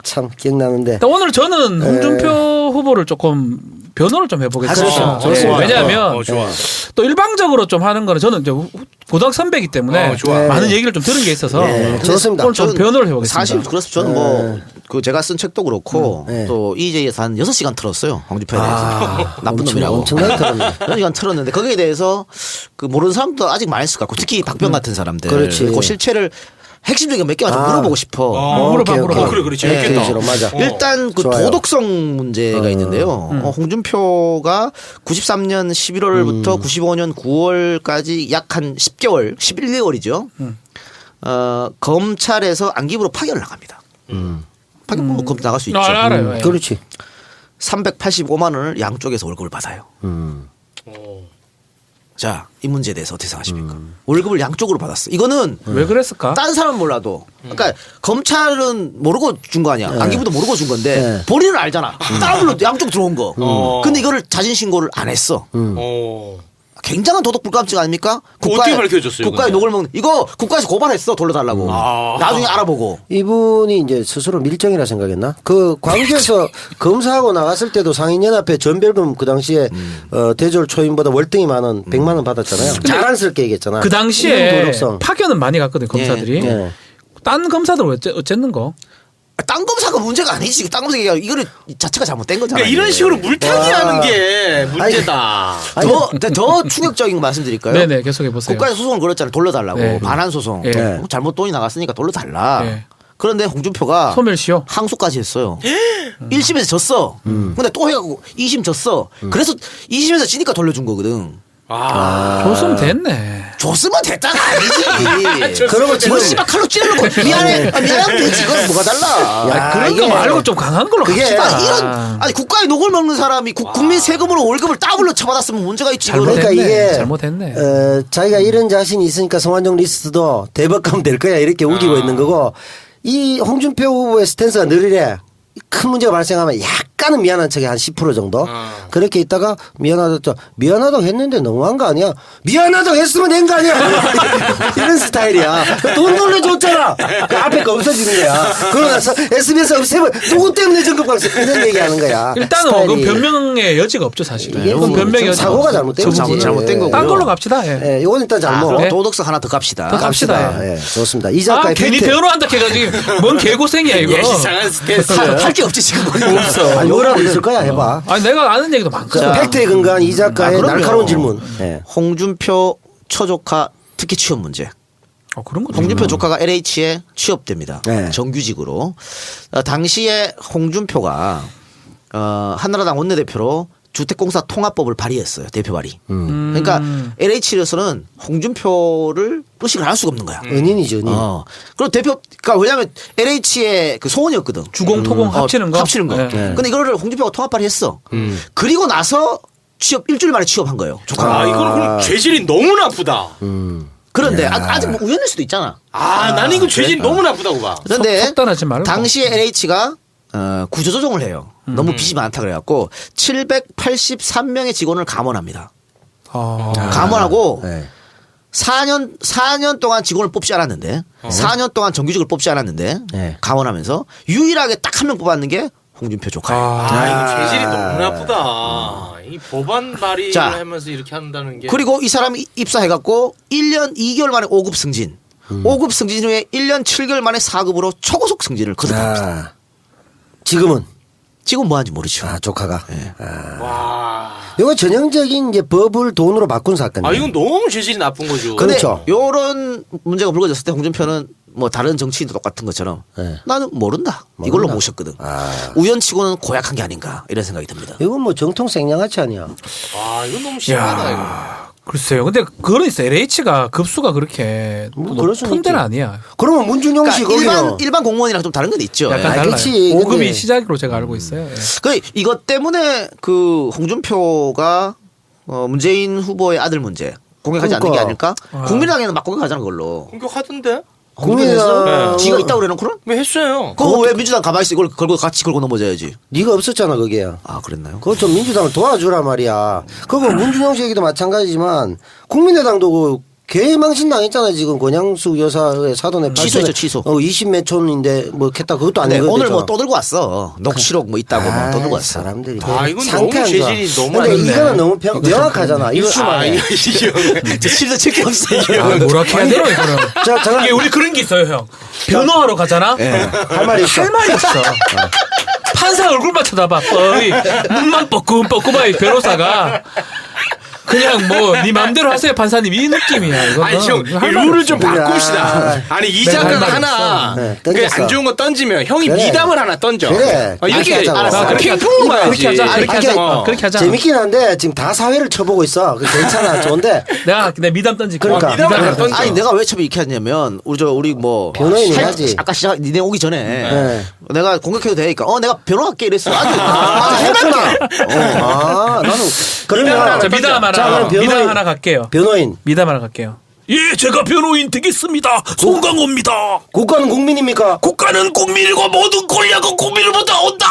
참 기억나는데. 오늘 저는 홍준표 후보를 조금 변호를 좀 해보겠습니다. 좋습니다. 왜냐하면 좋아. 또 일방적으로 좀 하는 거는 저는 이제 고등학교 선배이기 때문에 좋아. 많은 얘기를 좀 들은 게 있어서 좋습니다. 오늘 좀 변호를 해보겠습니다. 사실 그래서 저는 뭐 그 제가 쓴 책도 그렇고 네. 또 EJ에서 한 6시간 틀었어요. 홍준표에 대해서. 나쁜 놈이라고. 엄청나게 들었네. 6시간 틀었는데 거기에 대해서 그 모르는 사람도 아직 많이 있을 것 같고 특히 박병 같은 사람들. 그렇지. 그 실체를 핵심적인 몇 개만 좀 물어보고 싶어. 물어봐. 그래 재밌겠다. 맞아. 일단 그 좋아요. 도덕성 문제가 있는데요. 홍준표가 93년 11월부터 95년 9월까지 약 한 10개월, 11개월이죠. 검찰에서 안기부로 파견을 나갑니다. 파견 뭐 검 나갈 수 있죠. 알아요. 예. 그렇지. 385만 원을 양쪽에서 월급을 받아요. 어. 자, 이 문제에 대해서 어떻게 생각하십니까? 월급을 양쪽으로 받았어. 이거는 왜 그랬을까? 딴 사람은 몰라도. 그러니까 검찰은 모르고 준 거 아니야. 안기부도 모르고 준 건데 네. 본인은 알잖아. 따블로 양쪽 들어온 거. 근데 이거를 자진 신고를 안 했어. 굉장한 도덕 불감증 아닙니까? 어떻게 밝혀졌어요, 국가의 근데? 녹을 먹는 이거 국가에서 고발했어 돌려달라고. 나중에 알아보고. 이분이 이제 스스로 밀정이라 생각했나? 그 광주에서 검사하고 나갔을 때도 상인연합회 전별금 그 당시에 대졸 초임보다 월등히 많은 100만 원 받았잖아요. 자랑스럽게 얘기했잖아. 그 이런 당시에 도덕성. 파견은 많이 갔거든 검사들이. 예. 딴 검사들 어쨌는 거? 땅 검사가 문제가 아니지. 땅 검사 얘기가 이거는 자체가 잘못된 거잖아. 그러니까 이런 식으로 물타기 하는 게 문제다. 더 충격적인 거 말씀드릴까요? 네네 계속해 보세요. 국가에서 소송을 걸었잖아요. 돌려달라고. 네. 반환 소송. 네. 잘못 돈이 나갔으니까 돌려달라. 네. 그런데 홍준표가 소멸시효. 항소까지 했어요. 1심에서 졌어. 근데 또 해갖고 2심 졌어. 그래서 2심에서 지니까 돌려준 거거든. 줬으면 됐네. 줬으면 됐다가 아니지. 그러면 지금 뭐 씨발 칼로 찌르는 거 미안해. 미안하면 되지. 이건 뭐가 달라. 야, 그런 거 이게 말고 좀 강한 걸로 그게 갑시다. 아니 국가의 녹을 먹는 사람이 국민 세금으로 월급을 따블로 쳐받았으면 문제가 있지. 이거는. 그러니까 이게 잘못했네. 자기가 이런 자신이 있으니까 성완종 리스트도 대법가면 될 거야 이렇게 우기고 있는 거고 이 홍준표 후보의 스탠스가 늘 이래. 큰 문제가 발생하면 약간은 미안한 척이 한 10% 정도 그렇게 있다가 미안하다고 했는데 너무한 거 아니야? 미안하다고 했으면 된 거 아니야? 이런 스타일이야. 돈 돌려줬잖아. 그 앞에 거 없어지는 거야. 그러고 나서 SBS 없애면 누구 때문에 전국방송 이런 얘기하는 거야. 일단은 그 변명의 여지가 없죠 사실은. 이게 그건 변명의 여지가 사고가 없죠. 잘못된 거지. 잘못된 거고요. 딴 걸로 갑시다. 예. 예, 이건 일단 잘못. 그럼 네. 도덕성 하나 더 갑시다. 더 갑시다. 예, 좋습니다. 이 아 작가의 괜히 팩트. 변호한다 해가지고 뭔 개고생이야 이거. 이상한 스탠스. 할 게 없지 지금. 없어. 아, 뭐라도 있을 거야 해봐. 아니 내가 아는 얘기도 많거든. 팩트에 근거한 이 작가의 그럼요. 날카로운 질문. 예. 홍준표 처조카 특히 취업 문제. 그런 거. 홍준표 조카가 LH에 취업됩니다. 네. 정규직으로. 당시에 홍준표가 한나라당 원내대표로 주택공사 통합법을 발의했어요. 대표 발의. 그러니까 LH에서는 홍준표를 의식을 할 수가 없는 거야. 은인이죠, 은인. 그리고 대표가 왜냐하면 LH의 그 소원이었거든. 주공토공 합치는 거. 합치는 거. 네. 근데 이거를 홍준표가 통합 발의했어. 그리고 나서 일주일 만에 취업한 거예요. 조카가. 이거는 그럼 죄질이 너무 나쁘다. 그런데 아직 뭐 우연일 수도 있잖아. 나는 이거 죄질이 너무 나쁘다고 봐. 그런데 속단하지 말고. 당시에 LH가 구조조정을 해요. 너무 빚이 많다 그래갖고 783명의 직원을 감원합니다. 감원하고 네. 4년 동안 직원을 뽑지 않았는데 4년 동안 정규직을 뽑지 않았는데 네. 감원하면서 유일하게 딱 한 명 뽑았는 게 홍준표 조카예요. 이거 죄질이 너무 나쁘다. 이 법안 발의를 자, 하면서 이렇게 한다는 게. 그리고 이 사람이 입사해갖고 1년 2개월 만에 5급 승진. 5급 승진 후에 1년 7개월 만에 4급으로 초고속 승진을 거듭합니다. 지금은 지금 뭐 하는지 모르죠. 조카가. 와. 이거 전형적인 이제 법을 돈으로 바꾼 사건이에요. 이건 너무 죄질이 나쁜 거죠. 근데 그렇죠. 요런 문제가 불거졌을 때 홍준표는 뭐 다른 정치인도 똑같은 것처럼 네. 나는 모른다. 이걸로 모셨거든. 우연치고는 고약한 게 아닌가 이런 생각이 듭니다. 이건 뭐 정통 생양아치 아니야. 이건 너무 심하다 이거. 글쎄요. 근데 그건 있어. LH가 급수가 그렇게 뭐 그럴 수는 높은 데는 있죠. 아니야. 그러면 문준영 씨 그러니까 거기는 일반 공무원이랑 좀 다른 건 있죠. 약간 예. 달라요. 그렇지. 5급이 근데- 시작으로 제가 알고 있어요. 예. 그 이것 때문에 그 홍준표가 문재인 후보의 아들 문제 공격하지 않는 게 그러니까. 아닐까? 국민당에는 막 공격하자는 걸로. 공격하던데? 국민의당 지가 있다고 그래놓고는? 왜 했어요? 그거 왜 민주당 가만히 있어? 이걸 같이 걸고 넘어져야지. 네가 없었잖아 거기에. 그랬나요? 그거 좀 민주당을 도와주라 말이야. 그거 문준영 씨 얘기도 마찬가지지만 국민의당도 그 개망신 당했잖아 지금 권양숙 여사의 사돈의 취소했죠, 취소. 20몇 촌인데 뭐 했다 그것도 네, 아니고 오늘 뭐 또 들고 왔어. 녹취록 뭐 있다고 뭐 또 들고 왔어. 사람들이 이건 상태 너무 안 좋아. 재질이 너무 근데 아닌데. 이거는 너무 명확하잖아. 일수만에. 저 실도 칠게 없어. 뭐라 해야 되노 이거는. 자, 잠깐 이게 우리 그런 게 있어요 형. 변호하러 가잖아. 할 말이 있어. 할 말이 있어. 판사 얼굴만 쳐다봐. 뻔히 눈만 뻐끔뻐끔하 이 변호사가 그냥 뭐 네 맘대로 하세요 판사님 이 느낌이야. 이거는. 아니 형 할 말이 룰을 좀 없어. 바꿉시다. 아니 이 내가 장관 할 말이 하나 네, 그 던졌어. 안 좋은 거 던지면 형이 그래. 미담을 하나 던져. 그래. 이렇게 그렇게 하자고. 알았어. 그렇게 핑퐁 가야지. 그렇게 하자. 그렇게 아니, 하자. 어. 그렇게 하자. 재밌긴 한데 지금 다 사회를 쳐보고 있어. 괜찮아. 좋은데 내 미담 던질게. 그러니까. 미담을 하나 던져. 던져. 아니 내가 왜 처음에 이렇게 했냐면 우리 뭐 변호인이 할- 해야지. 아까 시작 니네 오기 전에 네. 내가 공격해도 되니까 내가 변호할게 이랬어. 아주 했구나. 나는 그러면 자 미담 자, 하나. 그럼 미담 하나 갈게요. 변호인 미담 하나 갈게요. 예, 제가 변호인 되겠습니다. 송강호입니다. 국가는 국민입니까? 국가는 국민이고 모든 권력은 국민으로부터 온다.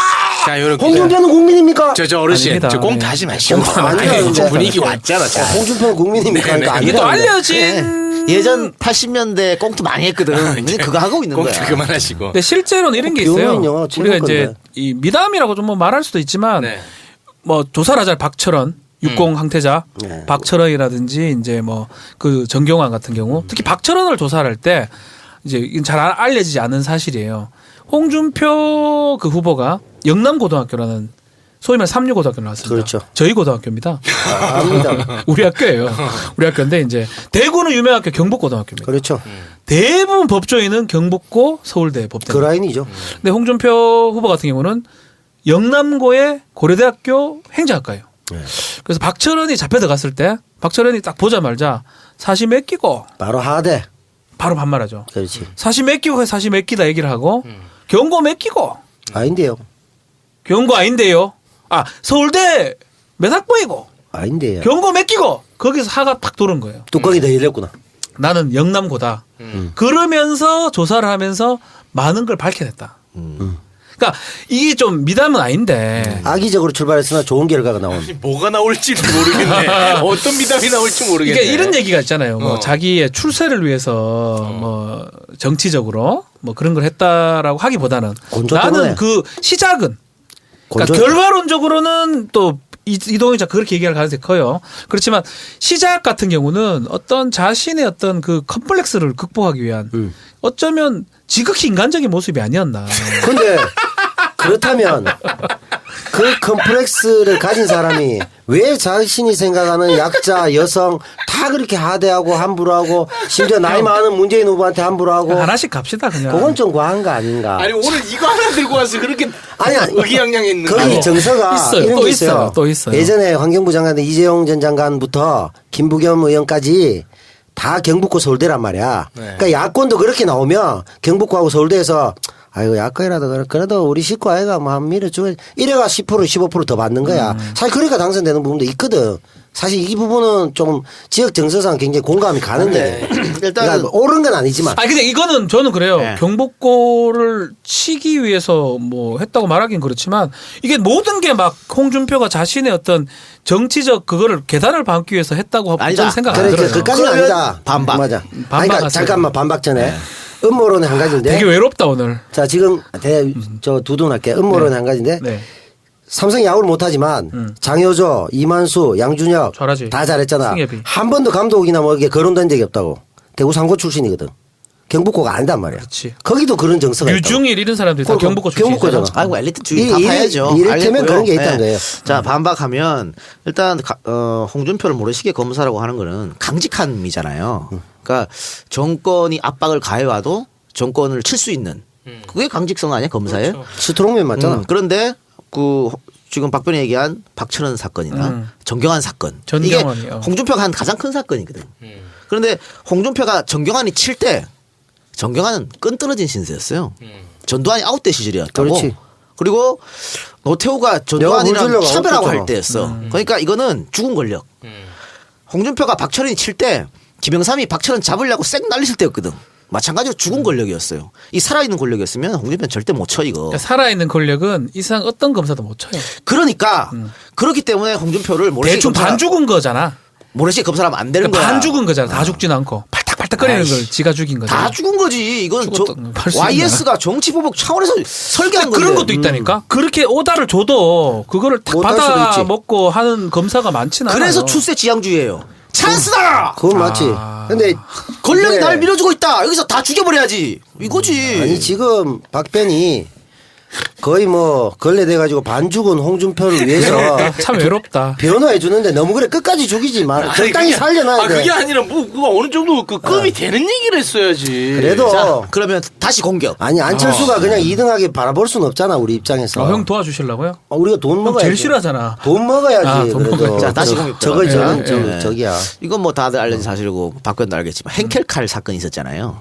자 요렇게. 홍준표는 국민입니까? 저 어르신 아닙니다. 저 꽁트 하지 마시고. 아니야, 아니, 이제. 분위기 왔잖아. 자. 홍준표는 국민입니까? 그러니까 이게 또 아니라는데. 알려진. 예전 80년대 꽁트 많이 했거든. 근데 그거 하고 있는 꽁트 거야. 그만하시고. 근데 실제로는 이런 게 있어요. 변호인 영화 우리가 찍을 이제 건데. 이 미담이라고 좀 뭐 말할 수도 있지만 네. 뭐 조사를 하자 박철원 60 항태자 네. 박철원이라든지 이제 뭐 그 정경환 같은 경우 특히 박철원을 조사를 할 때 이제 이건 잘 알려지지 않은 사실이에요. 홍준표 그 후보가 영남고등학교라는 소위 말해 삼류고등학교 나왔습니다. 그렇죠. 저희 고등학교입니다. 압니다. 우리 학교예요. 우리 학교인데 이제 대구는 유명 학교 경북고등학교입니다. 그렇죠. 대부분 법조인은 경북고 서울대 법대. 그 라인이죠. 근데 홍준표 후보 같은 경우는 영남고의 고려대학교 행정학과예요. 그래서 박철원이 잡혀 들어갔을 때 박철원이 딱 보자마자 사시 몇 끼고 바로 하대. 바로 반말하죠. 그렇지. 사시 몇 끼고 사시 몇 끼다 얘기를 하고 경고 몇 끼고 아닌데요. 경고 아닌데요. 아 서울대 몇 학번이고 아닌데요. 경고 몇 끼고 거기서 하가 팍 도는 거예요. 뚜껑이 더 열렸구나. 나는 영남고다. 그러면서 조사를 하면서 많은 걸 밝혀냈다. 그러니까 이게 좀 미담은 아닌데 악의적으로 출발했으나 좋은 결과가 나온. 뭐가 나올지 모르겠네. 어떤 미담이 나올지 모르겠네. 이게 이런 얘기가 있잖아요. 뭐 어. 자기의 출세를 위해서 뭐 정치적으로 뭐 그런 걸 했다라고 하기보다는 곤조 나는 때문에. 그 시작은 그러니까 곤조- 결과론적으로는 또 이동희 자 그렇게 얘기할 가능성이 커요. 그렇지만 시작 같은 경우는 어떤 자신의 어떤 그 컴플렉스를 극복하기 위한 어쩌면 지극히 인간적인 모습이 아니었나. 근데 그렇다면 그 컴플렉스를 가진 사람이 왜 자신이 생각하는 약자, 여성 다 그렇게 하대하고 함부로 하고 심지어 나이 많은 문재인 후보한테 함부로 하고 하나씩 갑시다 그냥. 그건 좀 과한 거 아닌가. 아니 오늘 이거 하나 들고 와서 그렇게 아니야. 의기양양했는 거기 거. 정서가 있어요. 이런 또 게 있어요. 있어요. 또 있어요. 예전에 환경부 장관 이재용 전 장관부터 김부겸 의원까지 다 경북고 서울대란 말이야. 네. 그러니까 야권도 그렇게 나오면 경북고하고 서울대에서 아이고 야권이라도 그래도 우리 식구 아이가 뭐 한 밀어주고 이래가 10% 15%더 받는 거야. 사실 그러니까 당선되는 부분도 있거든. 사실 이 부분은 좀 지역 정서상 굉장히 공감이 가는데 일단은 그러니까 옳은 건 아니지만 아 근데 이거는 저는 그래요. 네. 경북고를 치기 위해서 뭐 했다고 말하긴 그렇지만 이게 모든 게 막 홍준표가 자신의 어떤 정치적 그거를 계단을 밟기 위해서 했다고 아니다. 저는 생각 안 그러니까 들어요. 그까지는 그러면 아니다. 반박. 맞아. 반박하세요. 그러니까 잠깐만 반박 전에 음모론의 한 가지인데. 되게 외롭다 오늘. 자 지금 저 두둔할게. 음모론 한 가지인데 네. 삼성이 야구를 못하지만 장효조, 이만수, 양준혁 잘하지. 다 잘했잖아. 승엽이. 한 번도 감독이나 뭐 이게 거론된 적이 없다고. 대구 상고 출신이거든. 경북고가 아니단 말이야. 그렇지. 거기도 그런 정서가 있다고. 류중일 이런 사람들이 다 그러니까 경북고 출신이잖아. 경북고잖아. 아이고 엘리트주의 다 이- 파야죠. 이를테면 알겠고요. 그런 게 있다는 거예요. 자 반박하면 일단 홍준표를 모래시계 검사라고 하는 거는 강직함이잖아요. 그러니까 정권이 압박을 가해와도 정권을 칠 수 있는 그게 강직성 아니야 검사에? 그렇죠. 스트롱맨 맞잖아. 그런데 그 지금 박변이 얘기한 박철원 사건이나 정경환 사건 전경환이요. 이게 홍준표가 한 가장 큰 사건이거든. 그런데 홍준표가 정경환이 칠 때 정경환은 끈 떨어진 신세였어요. 전두환이 아웃된 시절이었다고. 그렇지. 그리고 노태우가 내가 물 전두환이랑 주려고 차별하고 아웃됐잖아. 할 때였어. 그러니까 이거는 죽은 권력. 홍준표가 박철원이 칠 때 김영삼이 박철원 잡으려고 쌩 날렸을 때였거든. 마찬가지로 죽은 권력이었어요. 이 살아있는 권력이었으면 홍준표는 절대 못 쳐 이거. 그러니까 살아있는 권력은 이상 어떤 검사도 못 쳐요. 그러니까 그렇기 때문에 홍준표를 모래시계 대충 검사 반 죽은 거잖아. 모래시계 검사하면 안 되는 거야. 반 죽은 거잖아. 다 죽진 않고 팔딱팔딱거리는 걸 지가 죽인 거잖아. 다 죽은 거지. 이건 죽었다. 할수 있나? YS가 정치보복 차원에서 설계한 건데. 그런 것도 있다니까. 그렇게 오다를 줘도 그거를 딱 못할 수도 받아 있지. 먹고 하는 검사가 많지는 않아요. 그래서 출세 지향주의예요. 찬스다. 그건 맞지. 근데 권력이 이게- 날 밀어주고 있다. 여기서 다 죽여버려야지. 이거지. 아니 지금 박변이 거의 뭐 걸레돼가지고 반 죽은 홍준표를 위해서 참 외롭다. 변호해 주는데 너무 그래 끝까지 죽이지 말. 아니, 적당히 그게- 살려놔야 돼. 그게 아니라 뭐 그거 어느 정도 그 급이 되는 얘기를 했어야지. 그래도 자, 그러면 다시 공격. 아니 안철수가 그냥 2등하게 바라볼 수는 없잖아 우리 입장에서. 형 도와주실라고요? 우리가 돈 형 먹어야지. 제일 싫어하잖아. 돈 먹어야지. 아, 돈 그래도. 먹어야지. 자, 다시 공격 저거 들어가면. 저기 예. 저기야. 이건 뭐 다들 알려진 사실이고 박근도 알겠지만 henkel칼 사건이 있었잖아요.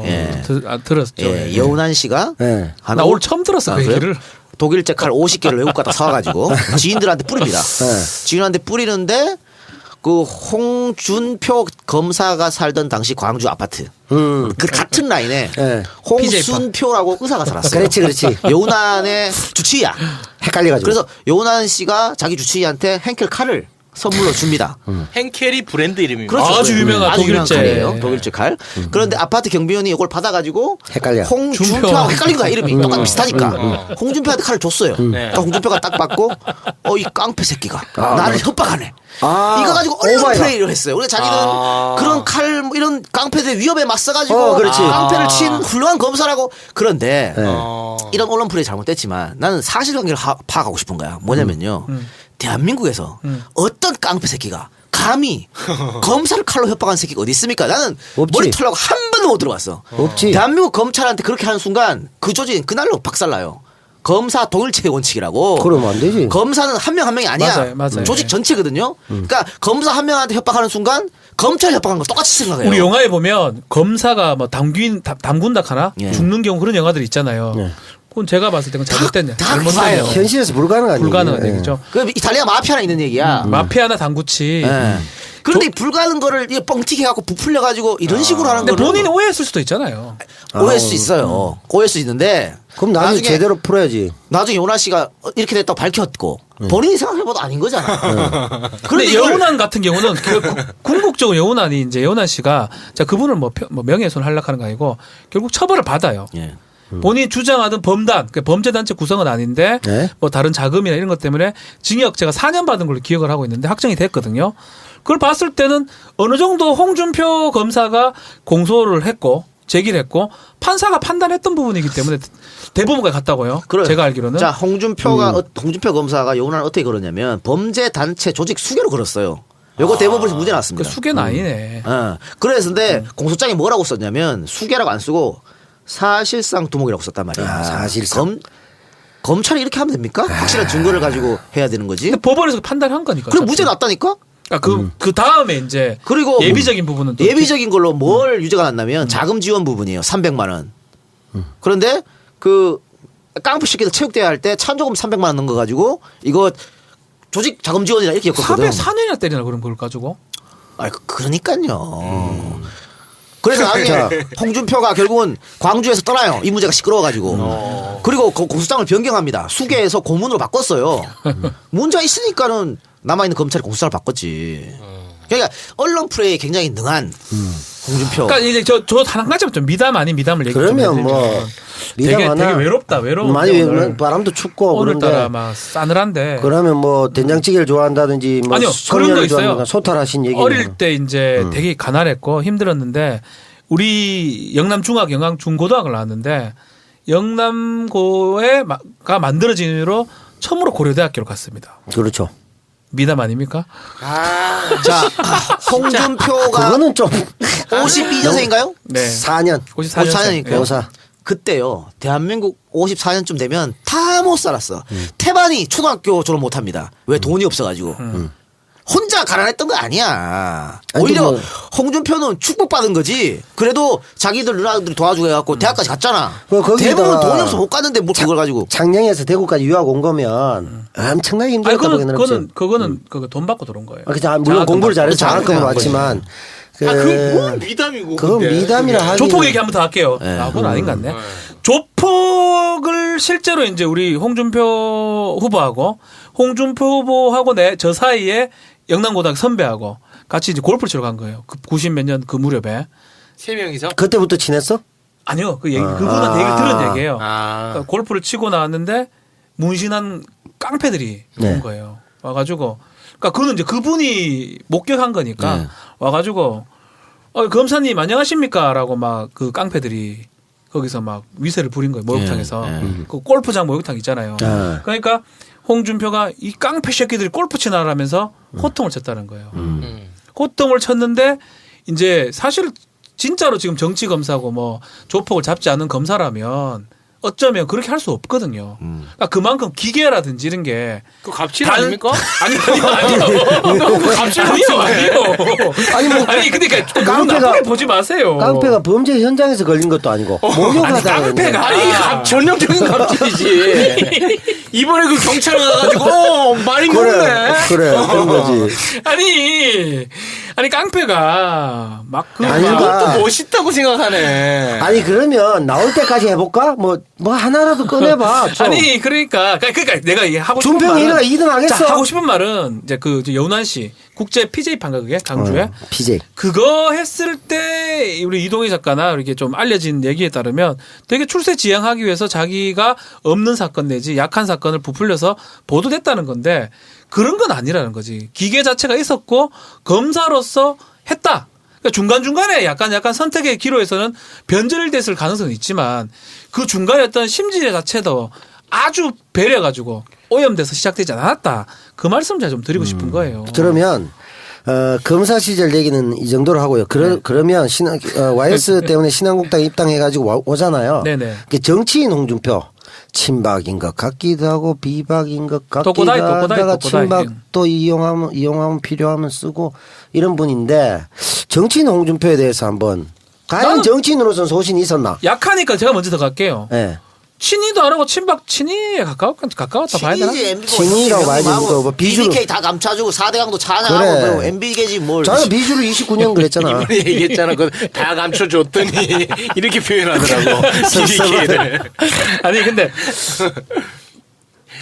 예. 들었죠. 예, 여운한 씨가 예. 한 나 오- 오늘 처음 들었어 아, 그 그래요? 얘기를. 독일제 칼 50개를 외국 갖다 사와가지고 지인들한테 뿌립니다. 지인한테 뿌리는데 그 홍준표 검사가 살던 당시 광주 아파트 그 같은 라인에 예. 홍순표라고 의사가 살았어요. 그렇지. 여운한의 주치의야. 헷갈려가지고. 그래서 여운한 씨가 자기 주치의한테 henkel 칼을 선물로 줍니다. henkel이 브랜드 이름입니다. 그렇죠. 아주 유명한 아주 유명한 독일제. 칼이에요. 독일제 칼. 그런데 아파트 경비원이 이걸 받아가지고 헷갈려. 홍준표하고 헷갈린 거야 이름이. 똑같 비슷하니까. 홍준표한테 칼을 줬어요. 네. 그러니까 홍준표가 딱 받고 이 깡패 새끼가 나를 협박하네. 아, 이거 가지고 언론 오바이다. 플레이를 했어요. 원래 자기는 아. 그런 칼 뭐 이런 깡패들 위협에 맞서가지고 그렇지. 깡패를 친 훌륭한 검사라고. 그런데 네. 이런 언론 플레이 잘못됐지만 나는 사실관계를 파악하고 싶은 거야. 뭐냐면요. 대한민국에서 어떤 깡패 새끼가 감히 검사를 칼로 협박한 새끼가 어디 있습니까? 나는 없지. 머리 털라고 한 번도 못 들어봤어. 없지. 대한민국 검찰한테 그렇게 하는 순간 그 조직은 그날로 박살나요. 검사 동일체 원칙이라고. 그러면 안 되지. 검사는 한 명 한 명이 아니야. 맞아요. 조직 전체거든요. 그러니까 검사 한 명한테 협박하는 순간 검찰 협박하는 거 똑같이 생각해요. 우리 영화에 보면 검사가 뭐 담군다 하나 예. 죽는 경우 그런 영화들 있잖아요. 예. 그건 제가 봤을 때는 잘못된 다 잘못된 그거예요. 영화. 현실에서 불가능한 불가능한 얘기예요. 얘기죠. 그 이탈리아 마피아나 있는 얘기야. 마피아나 당구치. 예. 그런데 이 불가능한 거를 이게 뻥튀기 해갖고 부풀려가지고 이런 식으로 하는 근데 거는 본인이 오해했을 수도 있잖아요. 오해할 수 있어요. 오해할 수 있는데. 그럼 나중에 제대로 풀어야지. 나중에 요나 씨가 이렇게 됐다고 밝혔고 본인이 생각해봐도 아닌 거잖아. 근데 이걸- 여운한 같은 경우는 궁극적으로 여운한이 이제 여운한 씨가 자 그분을 뭐 명예훼손 하려고 하는 거 아니고 결국 처벌을 받아요. 예. 본인이 주장하던 범단, 그러니까 범죄단체 구성은 아닌데 네. 뭐 다른 자금이나 이런 것 때문에 징역 제가 4년 받은 걸로 기억을 하고 있는데 확정이 됐거든요. 그걸 봤을 때는 어느 정도 홍준표 검사가 공소를 했고 제기를 했고 판사가 판단했던 부분이기 때문에 대법원까지 갔다고요. 그래요. 제가 알기로는. 자, 홍준표 검사가 요원을 어떻게 걸었냐면 범죄 단체 조직 수개로 걸었어요. 요거 대법원에서 문제 그 났습니다. 수개는 아니네. 그래서 근데 공소장에 뭐라고 썼냐면 수개라고 안 쓰고 사실상 두목이라고 썼단 말이야. 아, 사실상. 검찰이 이렇게 하면 됩니까? 확실한 증거를 가지고 해야 되는 거지. 근데 법원에서 판단한 거니까. 그럼 어차피. 무죄 났다니까? 그 다음에 이제 그리고 예비적인 부분은 또 예비적인 걸로 뭘 유죄가 났냐면 자금 지원 부분이에요. 300만 원. 그런데 그 깡패 새끼들 체육대회 할 때 찬조금 300만 원 넣은 거 가지고 이거 조직 자금 지원이라 이렇게 엮었거든. 4년이나 때리나 그럼 그걸 가지고. 아, 그러니까요. 그래서 나중에 홍준표가 결국은 광주에서 떠나요. 이 문제가 시끄러워가지고. 그리고 공소장을 변경합니다. 수개에서 고문으로 바꿨어요. 문제가 있으니까는 남아있는 검찰이 공소장을 바꿨지. 그러니까 언론 프레이에 굉장히 능한 홍준표. 그러니까 이제 저 한 가지만 좀 미담 아닌 미담을 얘기 좀 그러면 해드리면 뭐 미담 되게 하나 외롭다. 외로운 많이 바람도 춥고 오늘따라 그런데 막 싸늘한데. 그러면 뭐 된장찌개를 좋아한다든지 뭐 아니요, 그런 거 소면을 있어요. 좋아한다든지 소탈하신 얘기. 어릴 때 이제 되게 가난했고 힘들었는데 우리 영남중학 영남중고등학을 나왔는데 영남고가 만들어진 이후로 처음으로 고려대학교를 갔습니다. 그렇죠. 미담 아닙니까? 자, 홍준표가 그거는 좀 52년생인가요? 네. 4년 54년생. 54년이니까요. 교사. 그때요. 대한민국 54년쯤 되면 다 못 살았어. 태반이 초등학교 졸업 못 합니다. 왜 돈이 없어가지고. 혼자 가난했던 거 아니야. 아니, 오히려 뭐- 홍준표는 축복받은 거지. 그래도 자기들 누나들이 도와주고 해갖고 대학까지 갔잖아. 거기다가 대부분 돈이 없어 못 갔는데 뭘 그걸 가지고. 창녕에서 대구까지 유학 온 거면 엄청나게 아니 힘들었다고 보기에는 그거는 그거 돈 받고 들어온 거예요. 물론 장학금 공부를 받고. 잘해서 장학금을 장학금 왔지만 그건 미담이고. 그건 근데. 미담이라 하기 조폭 얘기 한 번 더 할게요. 네. 그건 아닌 것 같네. 조폭을 실제로 이제 우리 홍준표 후보하고 홍준표 후보하고 저 사이에 영남고등학교 선배하고 같이 이제 골프를 치러 간 거예요. 그 90 몇 년 그 무렵에. 세 명이서? 그때부터 친했어? 아니요. 그 얘기, 그분한테 얘기를 들은 얘기예요. 아. 그러니까 골프를 치고 나왔는데 문신한 깡패들이 네. 온 거예요. 와가지고, 그러니까 그거는 이제 그분이 목격한 거니까 네. 와가지고, 검사님 안녕하십니까라고 막 그 깡패들이 거기서 막 위세를 부린 거예요. 목욕탕에서. 그 골프장 목욕탕 있잖아요. 네. 그러니까 홍준표가 이 깡패 새끼들이 골프 치나라면서 호통을 쳤다는 거예요. 호통을 쳤는데 이제 사실 진짜로 지금 정치 검사고 뭐 조폭을 잡지 않은 검사라면 어쩌면 그렇게 할 수 없거든요. 그러니까 그만큼 기계라든지 이런 게 그 갑질 아닙니까? 아니요. 그 갑질 아니요. 아니 근데 너무 나쁘게 보지 마세요. 깡패가 범죄 현장에서 걸린 것도 아니고 목욕하다가 아니, 깡패가 아니 전형적인 갑질이지. 이번에 그 경찰 가가지고 많이 먹네. 그래 그런 거지. 아니 깡패가 막그 아닌가. 그것도 멋있다고 생각하네. 아니 그러면 나올 때까지 해볼까? 뭐 하나라도 꺼내봐. 좀. 아니 그러니까 내가 하고 싶은 준평이 말은 2등 하겠어. 자, 하고 싶은 말은 이제 그 여운한 씨 국제 PJ 판가 그게 강주에 PJ. 그거 했을 때 우리 이동희 작가나 이렇게 좀 알려진 얘기에 따르면 되게 출세지향하기 위해서 자기가 없는 사건 내지 약한 사건을 부풀려서 보도됐다는 건데 그런 건 아니라는 거지. 기계 자체가 있었고 검사로서 했다. 그러니까 중간중간에 약간 선택의 기로에서는 변절됐을 가능성은 있지만 그 중간에 어떤 심지 자체도 아주 배려가지고 오염돼서 시작되지 않았다. 그 말씀 제가 좀 드리고 싶은 거예요. 그러면 검사 시절 얘기는 이 정도로 하고요. 그러면 YS 때문에 신한국당 입당해가지고 오잖아요. 네네. 정치인 홍준표 친박인 것 같기도 하고 비박인 것 같기도 도코다이, 하다가 도코다이. 친박도 이용하면 필요하면 쓰고 이런 분인데 정치인 홍준표에 대해서 한번 과연 나는- 정치인으로서는 소신이 있었나? 약하니까 제가 먼저 더 갈게요. 예. 친이도 안 하고 친박 친이에 가까웠다 봐야 되나? 친이라고 봐야지. 뭐 비주로. BDK 다 감춰주고 4대강도 찬양하고 그래. 뭐 MB계지 뭘. 저는 비주로 29년 그랬잖아. 이번에 얘기했잖아. 그거 다 감춰줬더니 이렇게 표현하더라고. CDK를. 아니 근데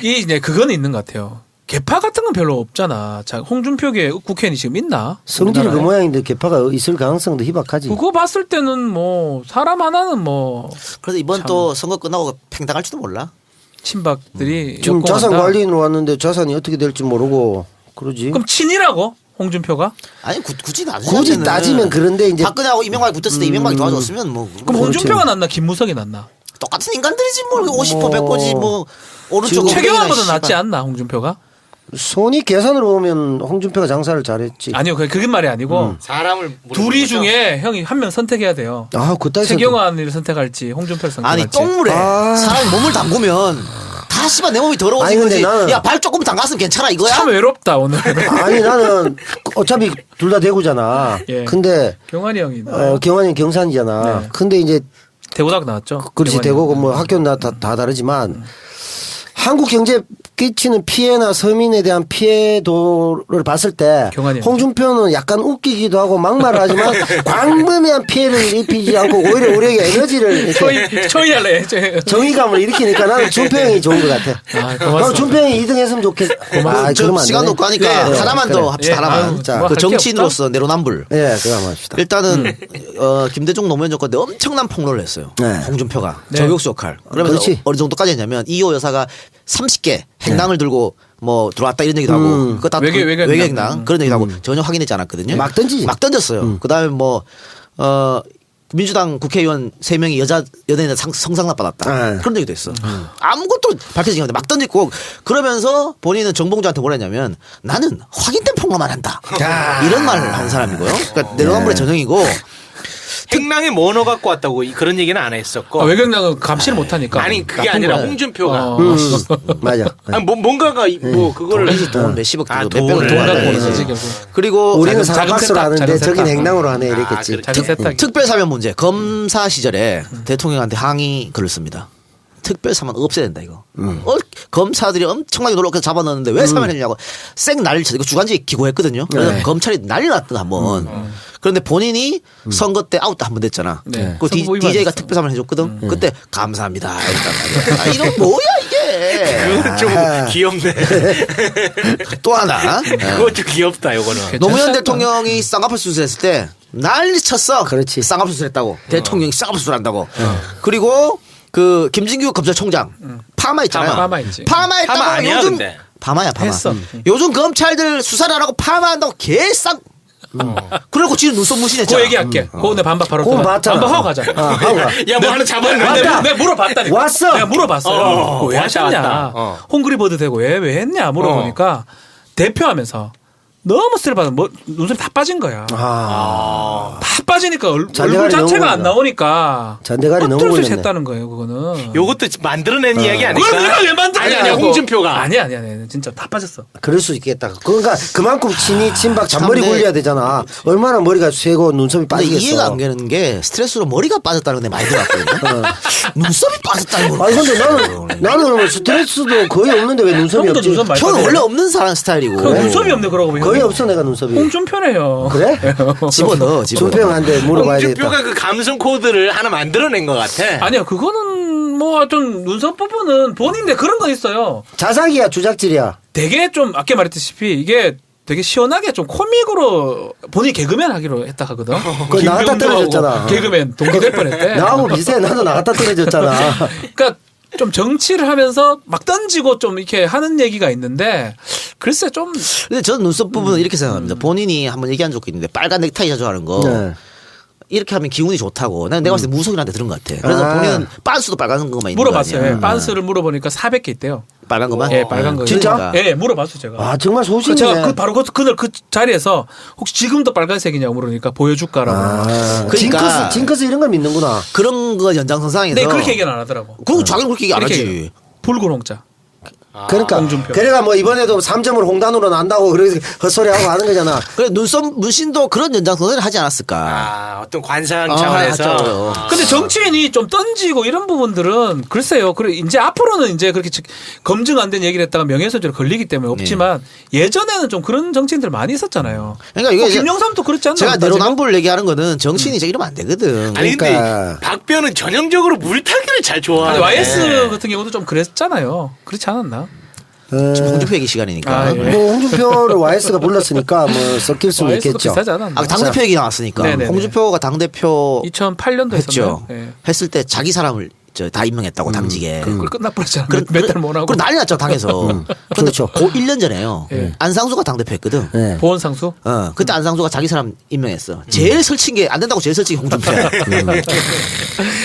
이제 그건 있는 것 같아요. 개파 같은 건 별로 없잖아. 자, 홍준표계 국회의원이 지금 있나? 성질이 그 우리나라에? 모양인데 개파가 있을 가능성도 희박하지. 그거 봤을 때는 뭐 사람 하나는 뭐 그래서 이번 참. 또 선거 끝나고 팽당할지도 몰라. 친박들이 지금 역공한다. 자산 관리인으로 왔는데 자산이 어떻게 될지 모르고 그러지. 그럼 친이라고 홍준표가? 아니 굳이 따지면 굳이 따지면 그런데 이제 박근혜하고 이명박이 붙었을 때 이명박이 도와줬으면 뭐 그럼 그렇죠. 홍준표가 낫나 김무석이 낫나? 똑같은 인간들이지 뭘 50% 100%지 뭐 오른쪽 최경환보다 낫지 않나 홍준표가? 손이 계산으로 보면 홍준표가 장사를 잘했지. 아니요, 그게 말이 아니고 사람을 둘이 중에 형이 한 명 선택해야 돼요. 아, 그따위 최경환을 선택할지 홍준표를 선택할지. 아니 똥물에 아. 사람이 몸을 담그면 다 씨발 내 몸이 아니, 더러워진 근데 거지. 나는- 야 발 조금 담갔으면 괜찮아 이거야? 참 외롭다 오늘. 아니 나는 어차피 둘 다 대구잖아. 예. 근데 경환이 형이 경환이 경산이잖아. 네. 근데 이제 대고다가 나왔죠. 그렇지 경환이 대구고 형. 뭐 학교는 다 다르지만 한국 경제 끼치는 피해나 서민에 대한 피해도를 봤을 때 경환이 홍준표는 약간 웃기기도 하고 막말하지만 광범위한 피해를 입히지 않고 오히려 우리에게 에너지를 이렇게 초이할래. 정의감을 일으키니까 나는 준표 형이 좋은 것 같아. 아, 나는 고맙습니다. 준표 형이 2등 했으면 좋겠어. 아, 저 그러면 안 시간도 되네. 없고 하니까 네, 하나만 그래. 더 합시다. 예, 하나만. 아유, 자, 뭐 그 할게 정치인으로서 내로남불. 예, 그거 합시다. 일단은 김대중 노무현 정권 때 엄청난 폭로를 했어요. 네. 홍준표가 네. 저격수 역할. 그러면서 그렇지. 어느 정도까지 했냐면 이호 여사가 30개 행당을 들고 뭐 들어왔다 이런 얘기도 하고 그거 다 외교 행당 그런 얘기도 하고 전혀 확인되지 않았거든요. 막 던지지. 막 던졌어요. 그다음에 뭐 민주당 국회의원 3명이 연예인한테 성상납 받았다. 네. 그런 얘기도 했어. 아무것도 밝혀지지 않는데 막 던지고 그러면서 본인은 정봉주한테 뭐라 했냐면 나는 확인된 폭로만 한다. 이런 말을 한 사람이고요. 그러니까 내로남불의 전형이고 행랑에 뭐 넣어 갖고 왔다고 그런 얘기는 안 했었고. 외경량은 감시를 못하니까. 아니 그게 나쁜 아니라 거야. 홍준표가 맞아. 아니, 뭔가가 뭐 그거를 돈 몇십억 아, 들고 몇백억 돈을. 돈 들고 갖고 한다 오는 이거지. 거지 결국. 그리고 우리는 작은 사각수로 세탁, 하는데 작은 저긴 세탁. 행랑으로 하네 이랬겠지. 그래. 자기 세탁. 특별사면 문제 검사 시절에 대통령한테 항의 글을 씁니다. 특별사면 없애야 된다 이거. 검사들이 엄청나게 노력해서 잡아넣었는데 왜 사면했냐고 쌩 난리 쳐. 이거 주간지 기고했거든요. 그래서 네. 검찰이 난리 났던 한번. 그런데 본인이 선거 때 아웃도 한 번 됐잖아. 네. 그 선거 DJ가 위반했어. 특별사면 해줬거든. 그때 감사합니다. 이랬단 말이야. 아, 이런 뭐야 이게. 돼. 그건 좀 귀엽네. 또 하나. 그거 좀 귀엽다 요거는. 노무현 대통령이 쌍꺼풀 수술했을 때 난리 쳤어. 그렇지. 쌍꺼풀 수술했다고. 대통령이 쌍꺼풀 수술한다고. 그리고 그 김진규 검찰총장 파마 있잖아요. 파마 있지. 파마 했다고 파마 아니야, 요즘 근데. 파마야 파마. 했어. 요즘 검찰들 수사를 안 하고 파마한다고 개쌍. 그러고 지금 눈썹 무신했잖아. 그 얘기할게. 그거 내 반박 바로 그거 또 맞잖아. 반박하고 가자. 하고 가. 야 뭐 하나 잡았는데. 맞다. 내가 물어봤다니까. 왔어. 내가 물어봤어요. 그거 왜 왔다, 하셨냐. 왔다. 홈그리버드 되고 왜 했냐 물어보니까 대표하면서 너무 스트레스 받아. 눈썹이 다 빠진 거야. 다 빠지니까 얼굴 잔대가리 자체가 너무 안 나오니까 잔대가리 너무 어쩔 수 걸렸네. 했다는 거예요. 그거는. 요것도 만들어낸 이야기 아닐까? 그걸 내가 왜 만들었냐고. 아니야, 홍준표가. 아니야. 진짜 다 빠졌어. 그럴 수 있겠다. 그러니까 그만큼 친이 친박 잔머리 참네. 굴려야 되잖아. 얼마나 머리가 쇠고 눈썹이 근데 빠지겠어. 이해가 안 가는 게 스트레스로 머리가 빠졌다는 데 많이 들어왔거든요. 눈썹이 빠졌다는 걸. 아니 근데 나는 뭐 스트레스도 거의 없는데 왜 눈썹이 형도 없지? 눈썹 많이 저는 빠져요. 원래 없는 사람 스타일이고. 그 눈썹이 없네 그러고 보니까. 거의 없어 내가 눈썹이. 홍준표네요. 그래? 집어넣어. 준평한테 물어봐야 되겠다. 홍준표가 그 감성 코드를 하나 만들어낸 것 같아. 아니야 그거는 뭐 좀 눈썹 부분은 본인데 그런 건 있어요. 자사기야 주작질이야. 되게 좀 아까 말했다시피 이게 되게 시원하게 좀 코믹으로 본인이 개그맨 하기로 했다 하거든. 그거 나갔다 김병도하고 떨어졌잖아. 개그맨 동기 될 뻔했대. 나하고 비슷해. 나도 나갔다 떨어졌잖아. 그러니까 좀 정치를 하면서 막 던지고 좀 이렇게 하는 얘기가 있는데 글쎄 좀 근데 저는 눈썹 부분은 이렇게 생각합니다. 본인이 한번 얘기한 적이 있는데 빨간 넥타이 자주 하는 거. 네. 이렇게 하면 기운이 좋다고. 내가 봤을 때 무속인한테 들은 것 같아. 그래서 아. 본인은 빤스도 빨간 것만 있는 물어봤어요. 거 아니야. 빤스를 물어보니까 400개 있대요. 빨간 것만? 예, 빨간 거. 진짜? 예, 물어봤어요 제가. 아 정말 그 소신이네. 제가 바로 그날 그 자리에서 혹시 지금도 빨간색이냐고 물으니까 보여줄까라고. 아, 그러니까. 징크스 이런 걸 믿는구나. 그런 거 연장선상에서. 네, 그렇게 얘기는 안 하더라고. 그럼 자기는 그렇게 얘기 안 이렇게 하지. 얘기해요. 붉은 홍자. 그러니까 홍준표. 그래가 뭐 이번에도 3점을 홍단으로 난다고 그래서 헛소리하고 하는 거잖아. 그래 눈썹 문신도 그런 연장선을 하지 않았을까. 아, 어떤 관상 아, 차원에서. 맞죠. 근데 정치인이 좀 던지고 이런 부분들은 글쎄요. 그래 이제 앞으로는 이제 그렇게 검증 안 된 얘기를 했다가 명예훼손죄로 걸리기 때문에 없지만 예전에는 좀 그런 정치인들 많이 있었잖아요. 그러니까 이게 이제 김영삼도 그렇지 않나? 제가 따지면? 내로남불 얘기하는 거는 정치인이 이제 이러면 안 되거든. 아니 그러니까. 근데 박변은 전형적으로 물타기를 잘 아니, 좋아하네. YS 같은 경우도 좀 그랬잖아요. 그렇지 않았나? 지금 홍준표 얘기 시간이니까. 아, 예. 뭐 홍준표를 YS가 불렀으니까 뭐 섞일 수는 YS도 있겠죠. 비슷하지 않았나? 아, 당대표 얘기 나왔으니까. 네네네. 홍준표가 당대표 2008년도 했죠. 했었죠. 예. 했을 때 자기 사람을 다 임명했다고 당직에. 그걸 끝나버렸잖아. 그런- 몇 달 못 하고. 그럼 난리 났죠 당에서. 근데 그렇죠. 그 1년 전에요. 예. 안상수가 당대표 했거든. 네. 보원상수? 그때 안상수가 자기 사람 임명했어. 제일 설친 게 안 된다고 제일 설친 게 홍준표야.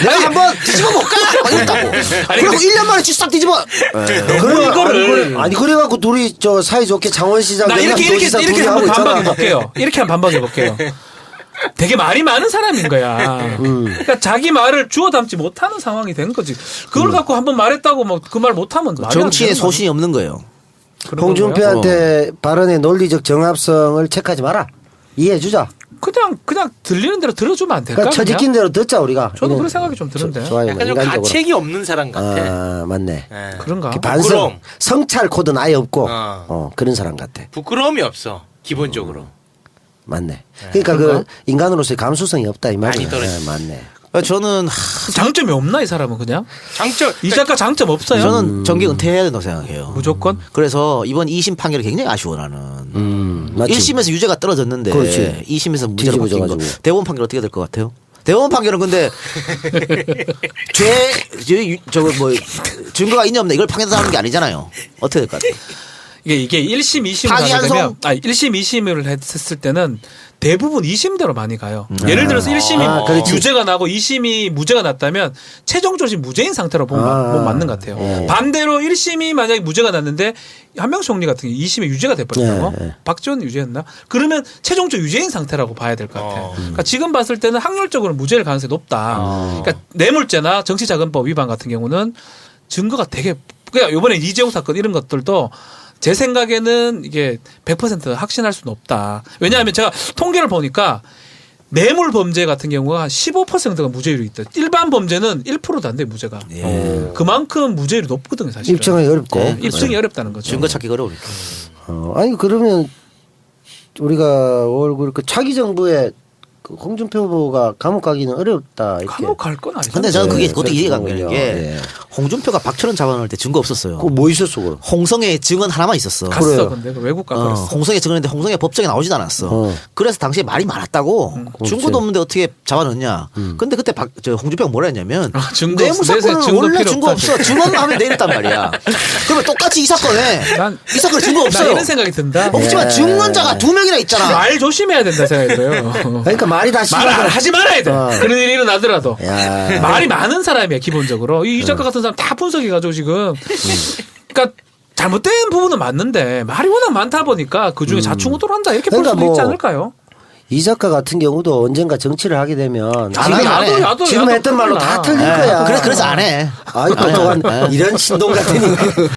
내가 한번 뒤집어 볼까? 막 이랬다고. 그리고 1년 만에 싹 뒤집어. 아니 그래갖고 둘이 저 사이좋게 장원시장 나 이렇게 영남도지사 이렇게 둘이 한번 하고 반박해 있잖아. 볼게요. 이렇게 한번 반박해 볼게요. 되게 말이 많은 사람인 거야. 그러니까 자기 말을 주워 담지 못하는 상황이 된 거지. 그걸 갖고 한번 말했다고 뭐 그 말 못하면 말이 안 정치에 되는 소신이 없는 거예요. 그런 건가요? 홍준표한테 발언의 논리적 정합성을 체크하지 마라. 이해해주자. 그냥 들리는 대로 들어주면 안 될까? 그러니까 처지킨 대로 듣자 우리가. 저도 이런- 그런 생각이 좀 드는데. 좋아요. 약간 좀 인간적으로. 가책이 없는 사람 같아. 아 맞네. 예. 그런가? 반성 부끄러움. 성찰 코드는 아예 없고 어. 그런 사람 같아. 부끄러움이 없어. 기본적으로. 맞네. 그러니까 그런가? 그 인간으로서의 감수성이 없다 이 말이야. 많이 떨어지지. 맞네. 저는 장점이 없나 이 사람은 그냥? 장점. 이 작가 장점 없어요? 저는 정계 은퇴해야 된다고 생각해요. 무조건? 그래서 이번 2심 판결이 굉장히 아쉬워 나는. 맞지. 1심에서 유죄가 떨어졌는데 그렇지. 2심에서 무죄로 바뀐 거. 뒤집어져가지고. 대법원 판결 어떻게 될 것 같아요? 대법원 판결은 근데 저거 뭐 증거가 있냐 없냐 이걸 판결하는 게 아니잖아요. 어떻게 될 것 같아요? 이게 1심, 2심을 파기환송? 가게 되면 1심, 2심을 했을 때는 대부분 2심대로 많이 가요. 예를 들어서 1심이 그렇지. 유죄가 나고 2심이 무죄가 났다면 최종적으로 지금 무죄인 상태로 보면 맞는 것 같아요. 반대로 1심이 만약에 무죄가 났는데 한명수 총리 같은 경우 2심에 유죄가 돼버렸다고? 박지원 유죄였나? 그러면 최종적 유죄인 상태라고 봐야 될 것 같아요. 그러니까 지금 봤을 때는 확률적으로 무죄일 가능성이 높다. 그러니까 뇌물죄나 정치자금법 위반 같은 경우는 증거가 되게 그러니까 이번에 이재용 사건 이런 것들도 제 생각에는 이게 100% 확신할 수는 없다. 왜냐하면 제가 통계를 보니까 뇌물 범죄 같은 경우가 한 15%가 무죄율이 있다. 일반 범죄는 1%도 안 돼 무죄가. 그만큼 무죄율이 높거든요 사실은. 입증하기 어렵고. 네. 입증이 어렵다는 거죠. 증거 찾기가 어려우니까. 아니 그러면 우리가 얼굴 그 차기 정부에 그 홍준표 후보가 감옥 가기는 어렵다. 이렇게. 감옥 갈 건 아니죠. 근데 저는 그게 네, 그것도 그렇죠. 이해가 안 가는 게 예. 홍준표가 박철원 잡아놓을 때 증거 없었어요. 그거 뭐 있었어 그럼? 홍성의 증언 하나만 있었어. 갔어 그래요. 근데 그 외국 가버렸어. 홍성의 증언인데 홍성의 법정에 나오지도 않았어. 그래서 당시에 말이 많았다고. 증거도 없는데 어떻게 잡아넣냐. 근데 그때 홍준표가 뭐라 했냐면 아, 증거 뇌물 없어. 내세 사건은 증거 원래 필요 증거 없다. 없어. 증언만 하면 돼 이랬단 말이야. 그러면 똑같이 이 사건에 이 사건에 증거 나 없어요. 이런 생각이 든다. 없지만 증언자가 2명이나 있잖아. 말 조심해야 된다 생각이 들어요. 그러니까 말이 다 말 심하더라. 하지 말아야 돼. 그런 일이 일어나더라도. 야. 말이 많은 사람이야 기본적으로. 이 작가 같은 사람 다 분석해가지고 지금. 그러니까 잘못된 부분은 맞는데 말이 워낙 많다 보니까 그 중에 자충우돌 한다 이렇게 볼 그러니까 수도 있지 뭐 않을까요? 이 작가 같은 경우도 언젠가 정치를 하게 되면 안 해. 지금 했던 말로 다 틀릴 거야. 그래서 안 해. 아이 똑똑한 이런 신동 같으니